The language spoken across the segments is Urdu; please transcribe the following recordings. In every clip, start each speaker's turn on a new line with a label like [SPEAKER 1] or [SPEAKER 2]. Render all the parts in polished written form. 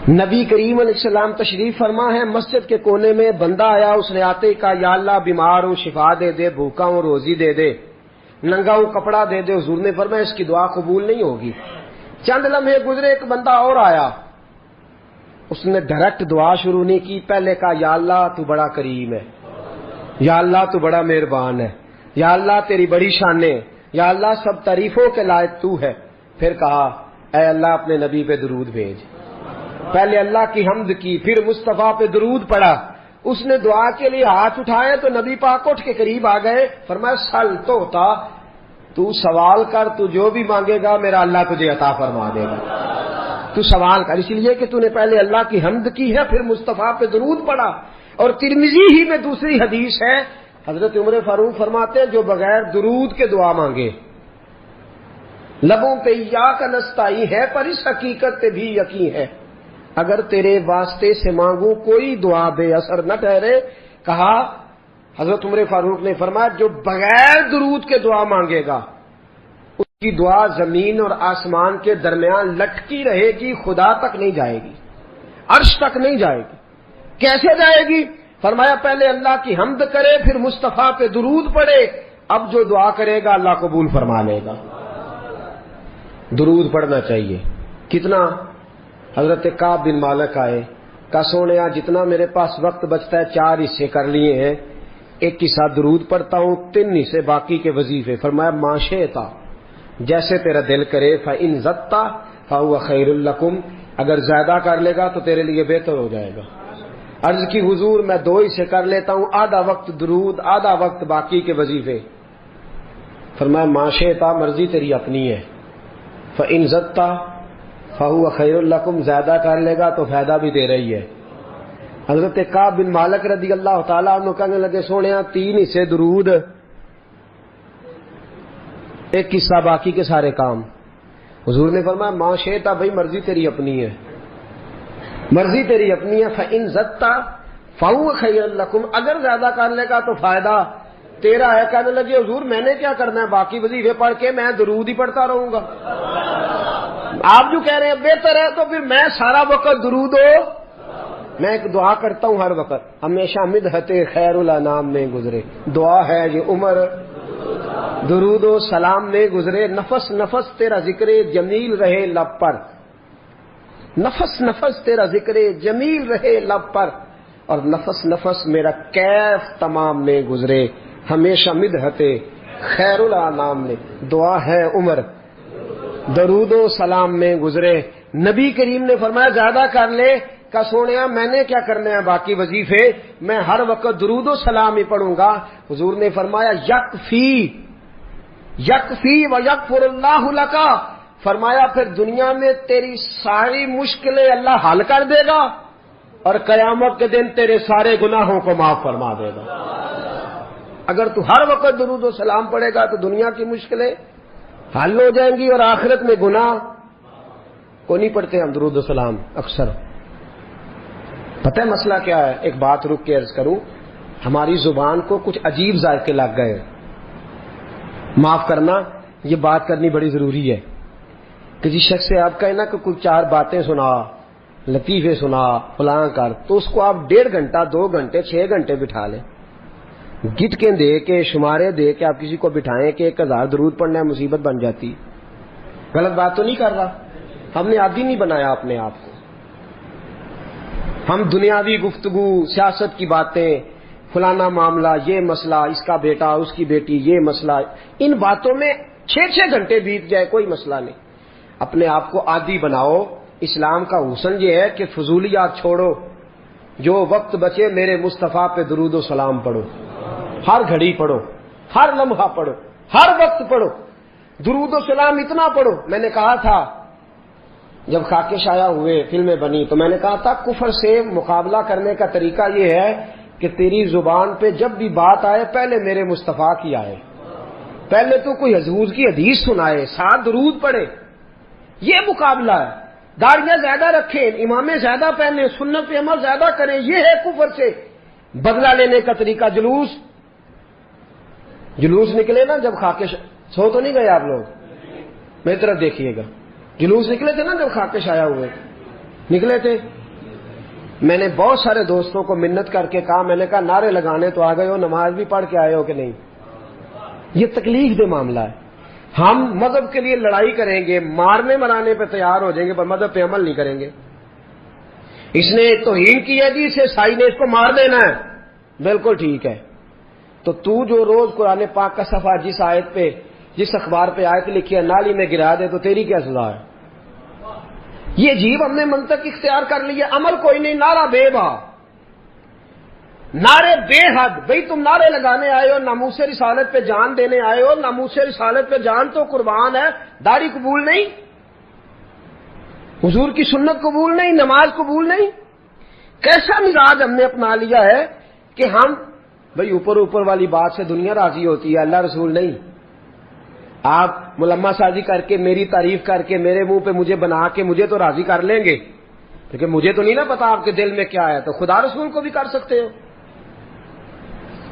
[SPEAKER 1] نبی کریم علیہ السلام تشریف فرما ہے، مسجد کے کونے میں بندہ آیا، اس نے آتے ہی کہا یا اللہ بیمار ہوں شفا دے دے، بھوکا ہوں روزی دے دے، ننگا ہوں کپڑا دے دے۔ حضور نے فرمایا اس کی دعا قبول نہیں ہوگی۔ چند لمحے گزرے، ایک بندہ اور آیا، اس نے ڈائریکٹ دعا شروع نہیں کی، پہلے کہا یا اللہ تو بڑا کریم ہے، یا اللہ تو بڑا مہربان ہے، یا اللہ تیری بڑی شانیں، یا اللہ سب تعریفوں کے لائق تو ہے۔ پھر کہا اے اللہ اپنے نبی پہ درود بھیج۔ پہلے اللہ کی حمد کی، پھر مصطفیٰ پہ درود پڑا۔ اس نے دعا کے لیے ہاتھ اٹھائے تو نبی پاک اٹھ کے قریب آ گئے، فرمایا سل تو ہوتا، تو سوال کر، تو جو بھی مانگے گا میرا اللہ تجھے عطا فرما دے گا۔ تو سوال کر، اس لیے کہ تو نے پہلے اللہ کی حمد کی ہے، پھر مصطفیٰ پہ درود پڑا۔ اور ترمذی ہی میں دوسری حدیث ہے، حضرت عمر فاروق فرماتے ہیں جو بغیر درود کے دعا مانگے لبوں پہ ایاک نستعین ہے، پر اس حقیقت پہ بھی یقین ہے اگر تیرے واسطے سے مانگوں کوئی دعا بے اثر نہ ٹھہرے۔ کہا حضرت عمر فاروق نے فرمایا جو بغیر درود کے دعا مانگے گا اس کی دعا زمین اور آسمان کے درمیان لٹکی رہے گی، خدا تک نہیں جائے گی، عرش تک نہیں جائے گی۔ کیسے جائے گی؟ فرمایا پہلے اللہ کی حمد کرے، پھر مصطفیٰ پہ درود پڑے، اب جو دعا کرے گا اللہ قبول فرما لے گا۔ درود پڑھنا چاہیے۔ کتنا؟ حضرت کعب بن مالک آئے، کہا سونیا جتنا میرے پاس وقت بچتا ہے 4 حصے کر لیے ہیں، ایک حصہ درود پڑھتا ہوں، 3 حصے باقی کے وظیفے۔ فرمایا ما شئتا، جیسے تیرا دل کرے، فإن زدت فهو خیر لکم، اگر زیادہ کر لے گا تو تیرے لیے بہتر ہو جائے گا۔ عرض کی حضور میں 2 حصے کر لیتا ہوں، آدھا وقت درود آدھا وقت باقی کے وظیفے۔ فرمایا ما شئتا، مرضی تیری اپنی ہے، فإن زدت فهو خیر لکم، زیادہ کر لے گا تو فائدہ بھی دے رہی ہے۔ حضرت کعب بن مالک رضی اللہ تعالیٰ عنہ کہنے لگے سونیا 3 حصے درود، ایک حصہ باقی کے سارے کام۔ حضور نے فرمایا ما شئتا، بھائی مرضی تیری اپنی ہے، مرضی تیری اپنی ہے، فإن زدت فهو خیر لکم، اگر زیادہ کر لے گا تو فائدہ تیرا ہے۔ کہنے لگے حضور میں نے کیا کرنا ہے، باقی وظیفے پڑھ کے میں درود ہی پڑھتا رہوں گا۔ آپ جو کہہ رہے ہیں بہتر ہے تو پھر میں سارا وقت درود ہو، میں ایک دعا کرتا ہوں ہر وقت، ہمیشہ مدحت خیر الانام میں گزرے، دعا ہے یہ عمر درود و سلام میں گزرے، نفس نفس تیرا ذکر جمیل رہے لب پر، نفس نفس تیرا ذکر جمیل رہے لب پر، اور نفس نفس میرا کیف تمام میں گزرے، ہمیشہ مدحت خیر الانام میں، دعا ہے عمر درود و سلام میں گزرے۔ نبی کریم نے فرمایا زیادہ کر لے، کہ سونیا میں نے کیا کرنا ہے باقی وظیفے، میں ہر وقت درود و سلام ہی پڑھوں گا۔ حضور نے فرمایا یکفی یکفی و یغفر اللہ لک، فرمایا پھر دنیا میں تیری ساری مشکلیں اللہ حل کر دے گا اور قیامت کے دن تیرے سارے گناہوں کو معاف فرما دے گا۔ اگر تو ہر وقت درود و سلام پڑھے گا تو دنیا کی مشکلیں حل ہو جائیں گی اور آخرت میں گناہ کو نہیں پڑھتے ہم درود و سلام اکثر۔ پتہ ہے مسئلہ کیا ہے؟ ایک بات رک کے عرض کروں، ہماری زبان کو کچھ عجیب ذائقے لگ گئے، معاف کرنا، یہ بات کرنی بڑی ضروری ہے کہ جس شخص سے آپ کہیں نا کہ کوئی 4 باتیں سنا، لطیفے سنا، فلاں کر، تو اس کو آپ 1.5 گھنٹہ 2 گھنٹے 6 گھنٹے بٹھا لیں، گٹ کے دے کے شمارے دے کے آپ کسی کو بٹھائیں کہ 1000 درود پڑھنا ہے، مصیبت بن جاتی۔ غلط بات تو نہیں کر رہا، ہم نے عادی نہیں بنایا اپنے آپ کو، ہم دنیاوی گفتگو، سیاست کی باتیں، فلانا معاملہ، یہ مسئلہ، اس کا بیٹا اس کی بیٹی، یہ مسئلہ، ان باتوں میں 6 گھنٹے بیت جائے کوئی مسئلہ نہیں۔ اپنے آپ کو عادی بناؤ۔ اسلام کا حسن یہ ہے کہ فضولیات چھوڑو، جو وقت بچے میرے مصطفیٰ پہ درود و سلام پڑھو، ہر گھڑی پڑھو، ہر لمحہ پڑھو، ہر وقت پڑھو، درود و سلام اتنا پڑھو۔ میں نے کہا تھا جب خاکے شائع ہوئے، فلمیں بنی، تو میں نے کہا تھا کفر سے مقابلہ کرنے کا طریقہ یہ ہے کہ تیری زبان پہ جب بھی بات آئے پہلے میرے مصطفیٰ کی آئے، پہلے تو کوئی حضور کی حدیث سنائے، ساتھ درود پڑھے، یہ مقابلہ ہے۔ داڑیاں زیادہ رکھیں، امامیں زیادہ پہنیں، سنت پہ عمل زیادہ کریں، یہ ہے کفر سے بدلہ لینے کا طریقہ۔ جلوس نکلے نا جب خاکے سو تو نہیں گئے آپ لوگ، میری طرف دیکھیے گا، جلوس نکلے تھے نا جب خاکے شائع ہوئے، نکلے تھے؟ میں نے بہت سارے دوستوں کو منت کر کے کہا، میں نے کہا نعرے لگانے تو آ گئے ہو، نماز بھی پڑھ کے آئے ہو کہ نہیں؟ یہ تکلیف دہ معاملہ ہے. ہم مذہب کے لیے لڑائی کریں گے، مارنے مرانے پہ تیار ہو جائیں گے، پر مذہب پہ عمل نہیں کریں گے. اس نے توہین کی ہے جی، اسے سائی نے اس کو مار دینا ہے. بالکل ٹھیک ہے. تو جو روز قرآن پاک کا صفحہ جس آیت پہ، جس اخبار پہ آیت لکھی ہے نالی میں گرا دے، تو تیری کیا سزا ہے؟ یہ عجیب ہم نے منطق اختیار کر لی ہے. عمل کوئی نہیں، نعرہ بے بہا، نعرے بے حد. بھئی تم نعرے لگانے آئے ہو، ناموس رسالت پہ جان دینے آئے ہو، ناموس رسالت پہ جان تو قربان ہے، داڑھی قبول نہیں، حضور کی سنت قبول نہیں، نماز قبول نہیں. کیسا مزاج ہم نے اپنا لیا ہے کہ ہم بھئی اوپر والی بات سے دنیا راضی ہوتی ہے، اللہ رسول نہیں. آپ ملما سازی کر کے، میری تعریف کر کے، میرے منہ پہ مجھے بنا کے مجھے تو راضی کر لیں گے، لیکن مجھے تو نہیں نا پتا آپ کے دل میں کیا ہے. تو خدا رسول کو بھی کر سکتے ہو.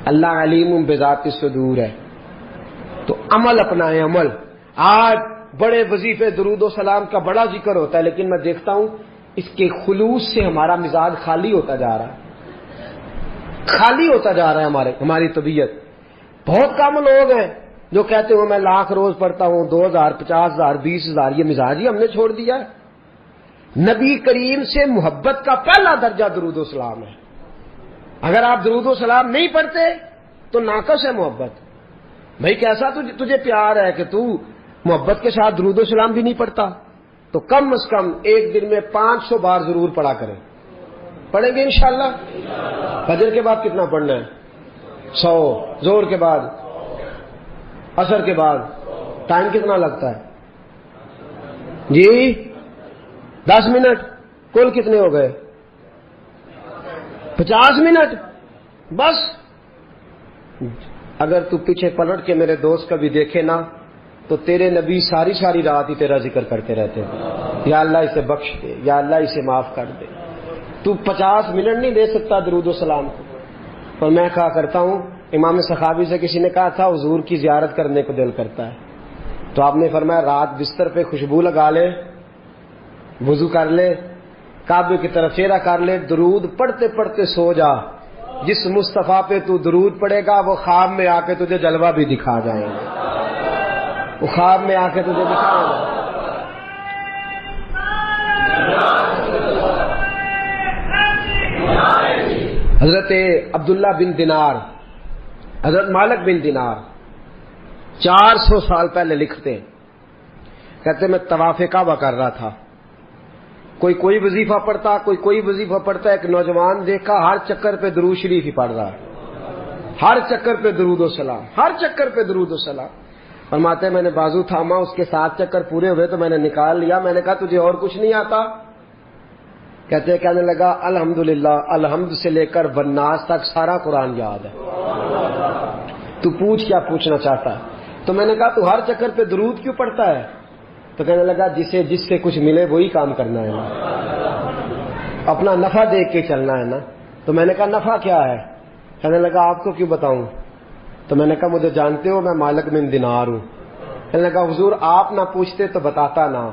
[SPEAKER 1] اللہ علیم بذات الصدور ہے. تو عمل اپنائیں، عمل. آج بڑے وظیفے درود و سلام کا بڑا ذکر ہوتا ہے، لیکن میں دیکھتا ہوں اس کے خلوص سے ہمارا مزاج خالی ہوتا جا رہا ہے، خالی ہوتا جا رہا ہے ہماری طبیعت. بہت کم لوگ ہیں جو کہتے ہو میں 1,00,000 روز پڑھتا ہوں، 2,000، 50,000، 20,000. یہ مزاج ہی ہم نے چھوڑ دیا ہے. نبی کریم سے محبت کا پہلا درجہ درود و سلام ہے. اگر آپ درود و سلام نہیں پڑھتے تو ناقص ہے محبت. بھائی کیسا تجھے پیار ہے کہ تو محبت کے ساتھ درود و سلام بھی نہیں پڑھتا؟ تو کم از کم ایک دن میں 500 بار ضرور پڑھا کریں. پڑھیں گے انشاءاللہ؟ فجر کے بعد کتنا پڑھنا ہے؟ 100. زور کے بعد، عصر کے بعد. ٹائم کتنا لگتا ہے جی؟ 10 منٹ. کل کتنے ہو گئے؟ 50 منٹ بس. اگر تو پیچھے پلٹ کے میرے دوست کا بھی دیکھے نا، تو تیرے نبی ساری رات ہی تیرا ذکر کرتے رہتے ہیں، یا اللہ اسے بخش دے، یا اللہ اسے معاف کر دے. تو 50 منٹ نہیں دے سکتا درود و سلام کو. اور میں کہا کرتا ہوں، امام سخاوی سے کسی نے کہا تھا حضور کی زیارت کرنے کو دل کرتا ہے، تو آپ نے فرمایا رات بستر پہ خوشبو لگا لے، وضو کر لے، کعبے کی طرف چہرہ کر لے، درود پڑھتے پڑھتے سو جا. جس مصطفیٰ پہ تو درود پڑے گا وہ خواب میں آ کے تجھے جلوہ بھی دکھا جائیں گے، وہ خواب میں آ کے تجھے دکھائیں گے. حضرت عبداللہ بن دینار، حضرت مالک بن دینار 400 سال پہلے لکھتے ہیں، کہتے میں طواف کعبہ کر رہا تھا، کوئی وظیفہ پڑھتا، کوئی وظیفہ پڑھتا. ایک نوجوان دیکھا ہر چکر پہ درود شریف ہی پڑھ رہا ہے، ہر چکر پہ درود و سلام، ہر چکر پہ درود و سلام. فرماتے ہیں میں نے بازو تھاما، اس کے 7 چکر پورے ہوئے تو میں نے نکال لیا. میں نے کہا تجھے اور کچھ نہیں آتا؟ کہنے لگا الحمدللہ، الحمد سے لے کر والناس تک سارا قرآن یاد ہے. تو پوچھ کیا پوچھنا چاہتا ہے؟ تو میں نے کہا تو ہر چکر پہ درود کیوں پڑھتا ہے؟ تو کہنے لگا جس سے کچھ ملے وہی کام کرنا ہے نا، اپنا نفع دیکھ کے چلنا ہے نا. تو میں نے کہا نفع کیا ہے؟ کہنے لگا آپ کو کیوں بتاؤں؟ تو میں نے کہا مجھے جانتے ہو میں مالک بن دینار ہوں. کہنے لگا حضور آپ نہ پوچھتے تو بتاتا نا.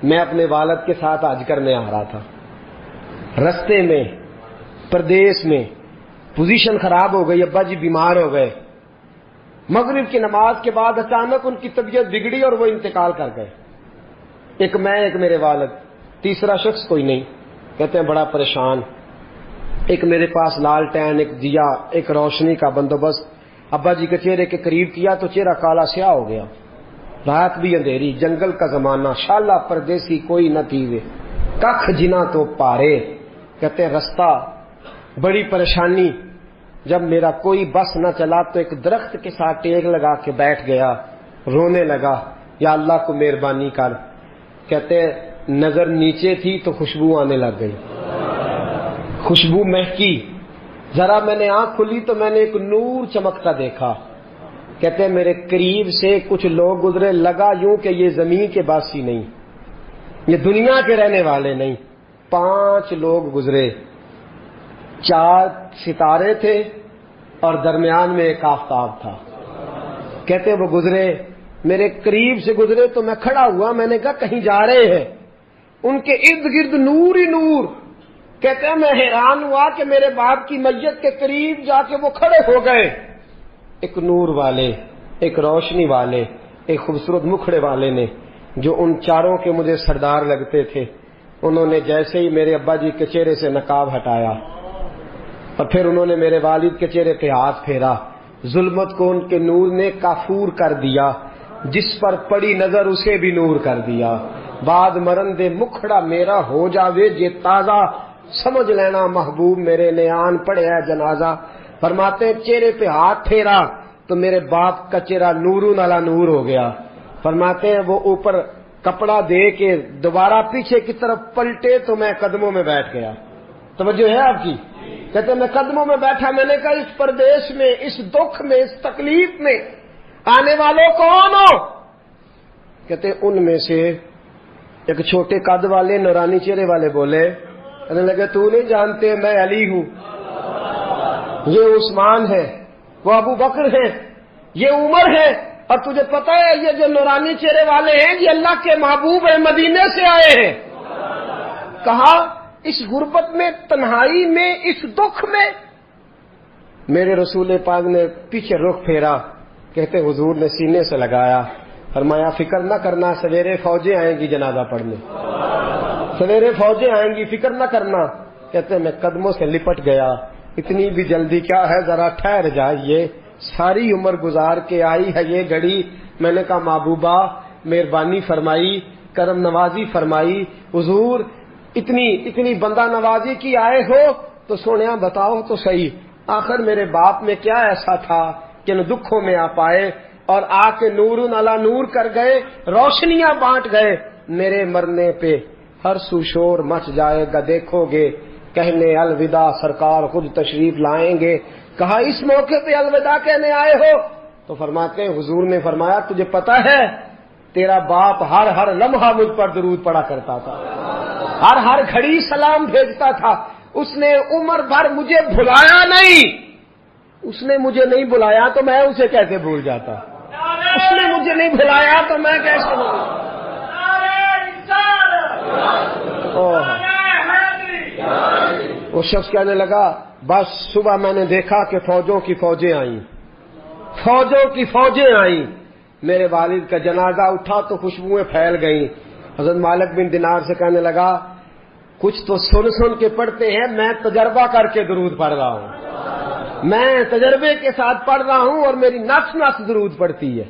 [SPEAKER 1] میں اپنے والد کے ساتھ حج کرنے آ رہا تھا، رستے میں پردیس میں پوزیشن خراب ہو گئی، ابا جی بیمار ہو گئے. مغرب کی نماز کے بعد اچانک ان کی طبیعت بگڑی اور وہ انتقال کر گئے. ایک میں، ایک میرے والد، تیسرا شخص کوئی نہیں. کہتے ہیں بڑا پریشان. ایک میرے پاس لالٹین، ایک دیا، ایک روشنی کا بندوبست. ابا جی کے چہرے کے قریب کیا تو چہرہ کالا سیاہ ہو گیا. رات بھی اندھیری، جنگل کا زمانہ، شالا پردیسی کوئی نہ تھی، کخ جنا تو پارے. کہتے ہیں رستہ بڑی پریشانی. جب میرا کوئی بس نہ چلا تو ایک درخت کے ساتھ ٹیک لگا کے بیٹھ گیا، رونے لگا یا اللہ کو مہربانی کر. کہتے ہیں نظر نیچے تھی تو خوشبو آنے لگ گئی، خوشبو مہکی. ذرا میں نے آنکھ کھلی تو میں نے ایک نور چمکتا دیکھا. کہتے ہیں میرے قریب سے کچھ لوگ گزرے، لگا یوں کہ یہ زمین کے باسی نہیں، یہ دنیا کے رہنے والے نہیں. 5 لوگ گزرے، 4 ستارے تھے اور درمیان میں ایک آفتاب تھا. کہتے وہ گزرے، میرے قریب سے گزرے تو میں کھڑا ہوا. میں نے کہا کہیں جا رہے ہیں؟ ان کے ارد گرد نور ہی نور. کہتے ہیں میں حیران ہوا کہ میرے باپ کی میت کے قریب جا کے وہ کھڑے ہو گئے. ایک نور والے، ایک روشنی والے، ایک خوبصورت مکھڑے والے نے، جو ان چاروں کے مجھے سردار لگتے تھے، انہوں نے جیسے ہی میرے ابا جی کے چہرے سے نقاب ہٹایا اور پھر انہوں نے میرے والد کے چہرے پہ ہاتھ پھیرا، ظلمت کو ان کے نور نے کافور کر دیا، جس پر پڑی نظر اسے بھی نور کر دیا. بعد مرندے مکھڑا میرا ہو جاوے جے تازہ، سمجھ لینا محبوب میرے نے آن پڑے ہے جنازہ. فرماتے ہیں چہرے پہ ہاتھ پھیرا تو میرے باپ کا چہرہ نورون علی نور ہو گیا. فرماتے ہیں وہ اوپر کپڑا دے کے دوبارہ پیچھے کی طرف پلٹے تو میں قدموں میں بیٹھ گیا. توجہ ہے آپ کی؟ کہتے میں قدموں میں بیٹھا. میں نے کہا اس پردیش میں، اس دکھ میں، اس تکلیف میں آنے والوں کون ہو؟ کہتے ان میں سے ایک چھوٹے قد والے نورانی چہرے والے بولے، کہنے لگے تو نہیں جانتے میں علی ہوں، یہ عثمان ہے، وہ ابو بکر ہے، یہ عمر ہے، اور تجھے پتا ہے یہ جو نورانی چہرے والے ہیں یہ اللہ کے محبوب ہیں، مدینے سے آئے ہیں. کہا اس غربت میں، تنہائی میں، اس دکھ میں. میرے رسول پاک نے پیچھے رخ پھیرا، کہتے حضور نے سینے سے لگایا، فرمایا فکر نہ کرنا، سویرے فوجیں آئیں گی جنازہ پڑھنے، سویرے فوجیں آئیں گی، فکر نہ کرنا. کہتے میں قدموں سے لپٹ گیا. اتنی بھی جلدی کیا ہے، ذرا ٹھہر جائیے، ساری عمر گزار کے آئی ہے یہ گھڑی. میں نے کہا محبوبہ مہربانی فرمائی، کرم نوازی فرمائی، حضور اتنی بندہ نوازی کی آئے ہو تو سونیا بتاؤ تو صحیح، آخر میرے باپ میں کیا ایسا تھا کہ ان دکھوں میں آپ آئے اور آ کے نور علی نور کر گئے، روشنیاں بانٹ گئے. میرے مرنے پہ ہر سو شور مچ جائے گا، دیکھو گے کہنے الوداع سرکار خود تشریف لائیں گے. کہا اس موقع پہ الوداع کہنے آئے ہو؟ تو فرماتے ہیں حضور نے فرمایا تجھے پتا ہے تیرا باپ ہر لمحہ مجھ پر درود پڑا کرتا تھا، ہر گھڑی سلام بھیجتا تھا. اس نے عمر بھر مجھے بھلایا نہیں، اس نے مجھے نہیں بلایا تو میں اسے کیسے بھول جاتا، اس نے مجھے نہیں بلایا تو میں کیسے بھول. وہ شخص کہنے لگا بس صبح میں نے دیکھا کہ فوجوں کی فوجیں آئیں، فوجوں کی فوجیں آئیں. میرے والد کا جنازہ اٹھا تو خوشبوئیں پھیل گئیں. حضرت مالک بن دینار سے کہنے لگا کچھ تو سن کے پڑھتے ہیں، میں تجربہ کر کے درود پڑھ رہا ہوں، میں تجربے کے ساتھ پڑھ رہا ہوں اور میری نفس درود پڑھتی ہے،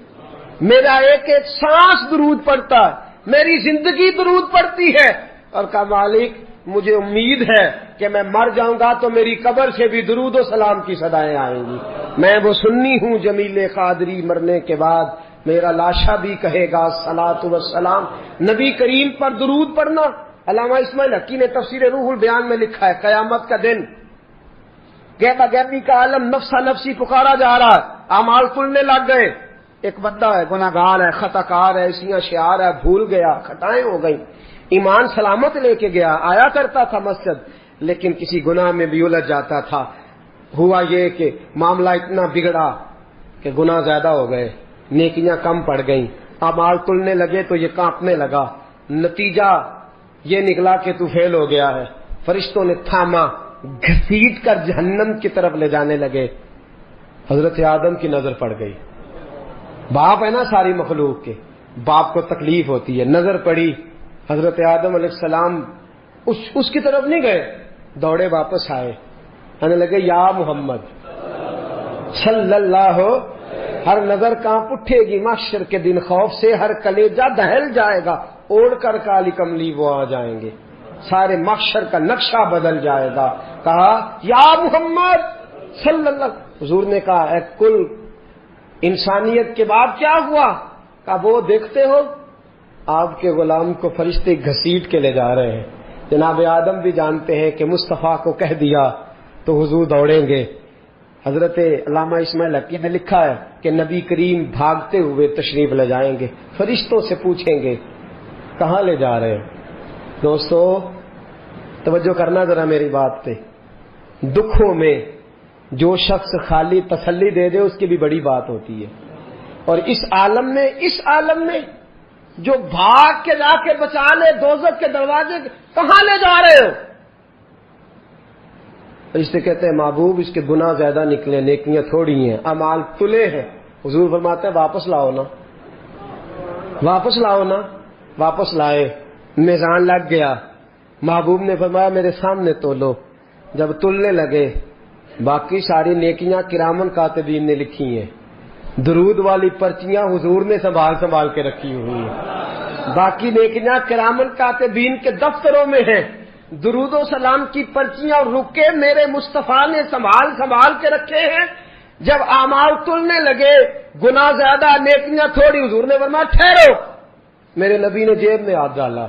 [SPEAKER 1] میرا ایک ایک سانس درود پڑتا ہے، میری زندگی درود پڑتی ہے. اور کہا مالک مجھے امید ہے کہ میں مر جاؤں گا تو میری قبر سے بھی درود و سلام کی صدائیں آئیں گی. میں وہ سنی ہوں جمیل قادری، مرنے کے بعد میرا لاشا بھی کہے گا صلاۃ و سلام. نبی کریم پر درود پڑھنا. علامہ اسماعیل حقی نے تفسیر روح البیان میں لکھا ہے قیامت کا دن غیبہ غیبی کا عالم نفسا نفسی پکارا جا رہا ہے، اعمال کھلنے لگ گئے. ایک بندہ ہے، گناہ گار ہے، خطا کار ہے، اسیاں شعار ہے، بھول گیا، خطائیں ہو گئیں، ایمان سلامت لے کے گیا، آیا کرتا تھا مسجد، لیکن کسی گناہ میں بھی الجھ جاتا تھا. ہوا یہ کہ معاملہ اتنا بگڑا کہ گناہ زیادہ ہو گئے، نیکیاں کم پڑ گئیں، اعمال تلنے لگے تو یہ کانپنے لگا. نتیجہ یہ نکلا کہ تو فیل ہو گیا ہے. فرشتوں نے تھاما، گھسیٹ کر جہنم کی طرف لے جانے لگے. حضرت آدم کی نظر پڑ گئی. باپ ہے نا ساری مخلوق کے، باپ کو تکلیف ہوتی ہے. نظر پڑی، حضرت آدم علیہ السلام اس کی طرف نہیں گئے، دوڑے واپس آئے، کہنے لگے یا محمد صلی اللہ ہو. ہر نظر کانپ اٹھے گی محشر کے دن خوف سے، ہر کلیجہ دہل جائے گا، اوڑھ کر کالی کملی وہ آ جائیں گے، سارے محشر کا نقشہ بدل جائے گا. کہا یا محمد صلی اللہ. حضور نے کہا اے کل انسانیت کے بعد کیا ہوا؟ کہا وہ دیکھتے ہو آپ کے غلام کو فرشتے گھسیٹ کے لے جا رہے ہیں. جناب آدم بھی جانتے ہیں کہ مصطفیٰ کو کہہ دیا تو حضور دوڑیں گے. حضرت علامہ اسماعیل حقی نے لکھا ہے کہ نبی کریم بھاگتے ہوئے تشریف لے جائیں گے، فرشتوں سے پوچھیں گے کہاں لے جا رہے ہیں. دوستو توجہ کرنا ذرا میری بات پہ. دکھوں میں جو شخص خالی تسلی دے دے اس کی بھی بڑی بات ہوتی ہے. اور اس عالم میں جو بھاگ کے جا کے بچا لے دوزخ کے دروازے، کہاں لے جا رہے ہو؟ اس سے کہتے ہیں محبوب اس کے گناہ زیادہ نکلے، نیکیاں تھوڑی ہیں، اعمال تلے ہیں۔ حضور فرماتے ہیں واپس لاؤ نا، واپس لاؤ نا۔ واپس لائے، میزان لگ گیا۔ محبوب نے فرمایا میرے سامنے تولو۔ جب تلنے لگے، باقی ساری نیکیاں کرامن کاتبین نے لکھی ہیں، درود والی پرچیاں حضور نے سنبھال سنبھال کے رکھی ہوئی ہیں، باقی نیکیاں کرامن کاتبین کے دفتروں میں ہیں۔ درود و سلام کی پرچیاں اور رکے میرے مصطفیٰ نے سنبھال سنبھال کے رکھے ہیں۔ جب اعمال تلنے لگے، گناہ زیادہ نیکیاں تھوڑی، حضور نے فرمایا ٹھہرو۔ میرے نبی نے جیب میں ہاتھ ڈالا،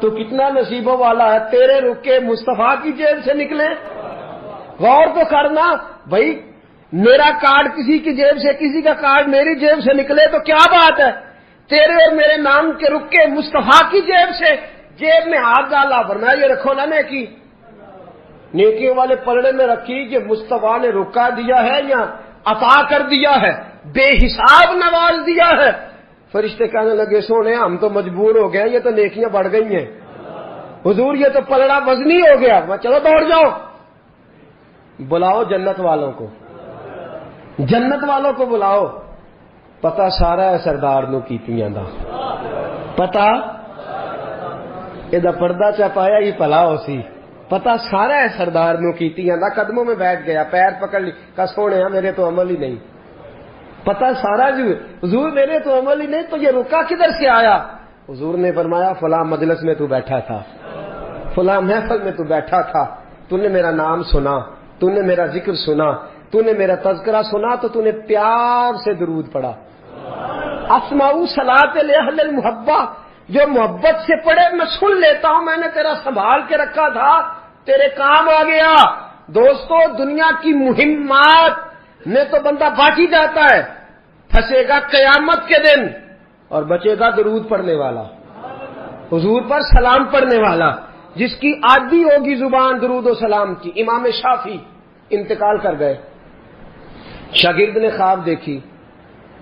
[SPEAKER 1] تو کتنا نصیبوں والا ہے، تیرے رکے مصطفیٰ کی جیب سے نکلے۔ غور تو کرنا بھائی، میرا کارڈ کسی کی جیب سے، کسی کا کارڈ میری جیب سے نکلے تو کیا بات ہے، تیرے اور میرے نام کے رکے مصطفیٰ کی جیب سے جیب میں ہاتھ ڈالا۔ فرمایا یہ رکھو نا نیکی، نیکیوں والے پلڑے میں رکھی کہ مصطفیٰ نے رکا دیا ہے یا عطا کر دیا ہے، بے حساب نواز دیا ہے۔ فرشتے کہنے لگے سونے ہم تو مجبور ہو گئے، یہ تو نیکیاں بڑھ گئی ہیں، حضور یہ تو پلڑا وزنی ہو گیا۔ میں چلو دوڑ جاؤ، بلاؤ جنت والوں کو، جنت والوں کو بلاؤ۔ پتہ سارا ہے سردار نو کیتیاں دا، پتہ یہ پردہ چپایا ہی پلا ہو سی، پتہ سارا ہے سردار نو کیتیاں دا۔ قدموں میں بیٹھ گیا، پیر پکڑ لی، کہا سونے میرے تو عمل ہی نہیں، پتہ سارا جو حضور میرے تو عمل ہی نہیں، تو یہ رکا کدھر سے آیا؟ حضور نے فرمایا فلاں مجلس میں تو بیٹھا تھا، فلاں محفل میں تو بیٹھا تھا، تو نے میرا نام سنا، تو نے میرا ذکر سنا، تو نے میرا تذکرہ سنا، تو تو نے پیار سے درود پڑھا۔ اسمعوا صلاۃ لاہل المحبہ، جو محبت سے پڑھے میں سن لیتا ہوں، میں نے تیرا سنبھال کے رکھا تھا، تیرے کام آ گیا۔ دوستو دنیا کی مہمات میں تو بندہ بچ ہی جاتا ہے، پھنسے گا قیامت کے دن، اور بچے گا درود پڑھنے والا، حضور پر سلام پڑھنے والا، جس کی عادی ہوگی زبان درود و سلام کی۔ امام شافعی انتقال کر گئے، شاگرد نے خواب دیکھی،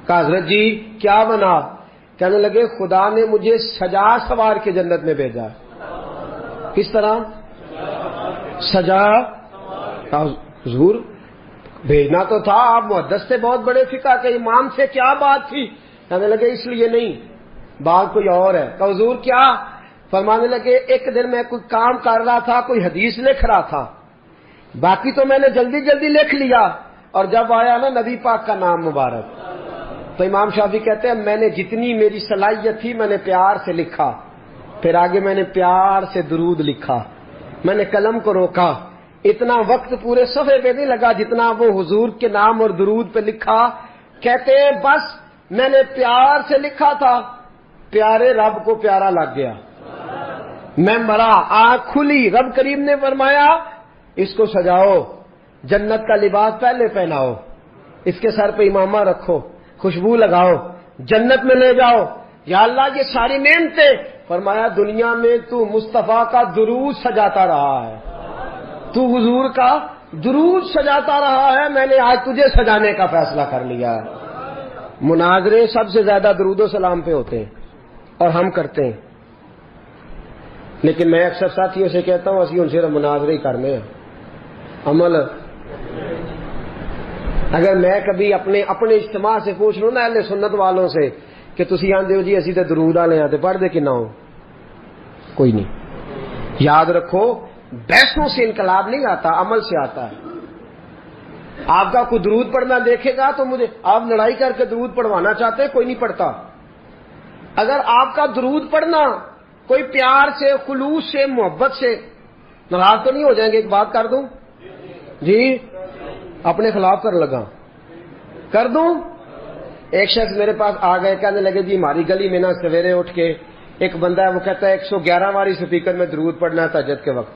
[SPEAKER 1] کہا حضرت جی کیا بنا؟ کہنے لگے خدا نے مجھے سجا سوار کے جنت میں بھیجا۔ کس طرح سجا؟ حضور بھیجنا تو تھا، آپ محدث سے بہت بڑے فقہ کے امام سے، کیا بات تھی؟ کہنے لگے اس لیے نہیں، بات کوئی اور ہے۔ کہ حضور کیا؟ فرمانے لگے ایک دن میں کوئی کام کر رہا تھا، کوئی حدیث لکھ رہا تھا، باقی تو میں نے جلدی جلدی لکھ لیا، اور جب آیا نا نبی پاک کا نام مبارک، تو امام شافعی کہتے ہیں میں نے جتنی میری صلاحیت تھی میں نے پیار سے لکھا، پھر آگے میں نے پیار سے درود لکھا، میں نے قلم کو روکا، اتنا وقت پورے صفحے پہ نہیں لگا جتنا وہ حضور کے نام اور درود پہ لکھا۔ کہتے ہیں بس میں نے پیار سے لکھا تھا، پیارے رب کو پیارا لگ گیا، میں مرا، آنکھ کھلی، رب کریم نے فرمایا اس کو سجاؤ، جنت کا لباس پہلے پہناؤ، اس کے سر پہ امامہ رکھو، خوشبو لگاؤ، جنت میں لے جاؤ۔ یا اللہ یہ ساری نعمتیں، فرمایا دنیا میں تو مصطفیٰ کا درود سجاتا رہا ہے، تو حضور کا درود سجاتا رہا ہے، میں نے آج تجھے سجانے کا فیصلہ کر لیا ہے۔ مناظرے سب سے زیادہ درود و سلام پہ ہوتے ہیں اور ہم کرتے ہیں، لیکن میں اکثر ساتھیوں سے کہتا ہوں اسی ان سے مناظرے ہی کرنے ہیں، عمل۔ اگر میں کبھی اپنے اجتماع سے پوچھ لوں نا اہل سنت والوں سے کہ تسی آندے ہو جی اسی تے درود والے ہیں تے پڑھ دے کنا ہو، کوئی نہیں۔ یاد رکھو بحثوں سے انقلاب نہیں آتا، عمل سے آتا ہے۔ آپ کا کوئی درود پڑھنا دیکھے گا تو مجھے آپ لڑائی کر کے درود پڑھوانا چاہتے ہیں، کوئی نہیں پڑھتا۔ اگر آپ کا درود پڑھنا کوئی پیار سے، خلوص سے، محبت سے، ناراض تو نہیں ہو جائیں گے؟ ایک بات کر دوں جی، اپنے خلاف کر لگا کر دوں۔ ایک شخص میرے پاس آ گئے، کہنے لگے جی ہماری گلی میں نا سویرے اٹھ کے ایک بندہ ہے وہ کہتا ہے 111 باری سپیکر میں درود پڑھنا ہے تہجد کے وقت،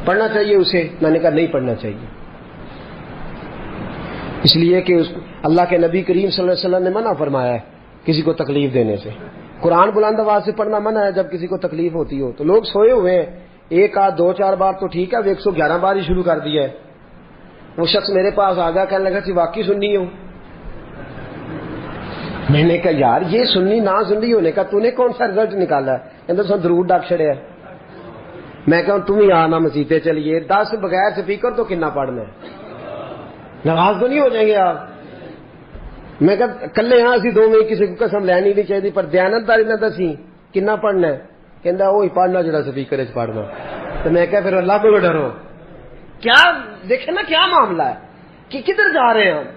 [SPEAKER 1] پڑھنا چاہیے اسے؟ میں نے کہا نہیں پڑھنا چاہیے، اس لیے کہ اللہ کے نبی کریم صلی اللہ علیہ وسلم نے منع فرمایا ہے کسی کو تکلیف دینے سے۔ قرآن بلند آواز سے پڑھنا منع ہے جب کسی کو تکلیف ہوتی ہو۔ تو لوگ سوئے ہوئے ہیں، ایک آدھ دو چار بار تو ٹھیک ہے، وہ 111 بار ہی شروع کر دیا ہے۔ وہ شخص میرے پاس آ گیا، کہنے لگا کہ واقعی سننی ہو؟ میں نے کہا یار یہ سنی نہ سنی ہونے کا تو نے کون سا رزلٹ نکالا ہے؟ کہتے سن درود ڈاک چھڑیا ہے۔ میں کہوں تم ہی آنا مسیطے چلیے 10 بغیر سپیکر تو کنا پڑھنا ہے، ناراض تو نہیں ہو جائیں گے آپ؟ میں کہا کلے ہاں اسی دو میں کسی کو قسم لینی نہیں چاہیے پر دیانتداری نہ دسی کنا پڑھنا ہے، کہندا وہی پڑھنا جڑا سپیکر وچ پڑھنا۔ تو میں کہا پھر اللہ کو ڈرو، کیا دیکھیں نا کیا معاملہ ہے کہ کدھر جا رہے ہیں ہم؟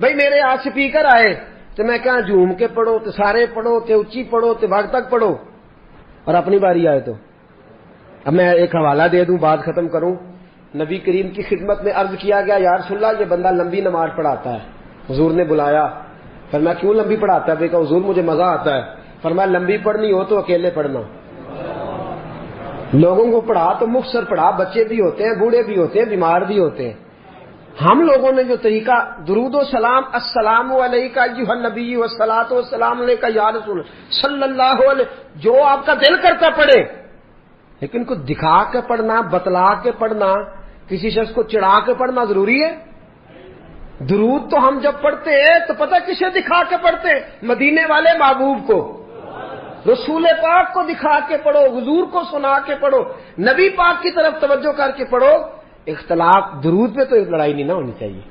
[SPEAKER 1] بھائی میرے ہاتھ سپیکر آئے تو میں کہاں جھوم کے پڑھو تو سارے پڑھو تو اچھی پڑھو تو وقت تک پڑھو، اور اپنی باری آئے تو اب میں ایک حوالہ دے دوں بات ختم کروں۔ نبی کریم کی خدمت میں عرض کیا گیا یا رسول اللہ یہ بندہ لمبی نماز پڑھاتا ہے، حضور نے بلایا، فرمایا کیوں لمبی پڑھاتا ہے؟ کہا حضور مجھے مزہ آتا ہے۔ فرمایا لمبی پڑھنی ہو تو اکیلے پڑھنا، لوگوں کو پڑھا تو مختصر پڑھا، بچے بھی ہوتے ہیں، بوڑھے بھی ہوتے ہیں، بیمار بھی ہوتے ہیں۔ ہم لوگوں نے جو طریقہ درود و سلام السلام علیکہ ایھا النبی والصلاۃ والسلام علیکہ یا رسول صلی اللہ علیہ، جو آپ کا دل کرتا پڑھے، لیکن کو دکھا کے پڑھنا، بتلا کے پڑھنا، کسی شخص کو چڑھا کے پڑھنا ضروری ہے؟ درود تو ہم جب پڑھتے ہیں تو پتہ کسے دکھا کے پڑھتے ہیں؟ مدینے والے محبوب کو، رسول پاک کو دکھا کے پڑھو، حضور کو سنا کے پڑھو، نبی پاک کی طرف توجہ کر کے پڑھو۔ اختلاف درود پہ تو لڑائی نہیں نہ ہونی چاہیے۔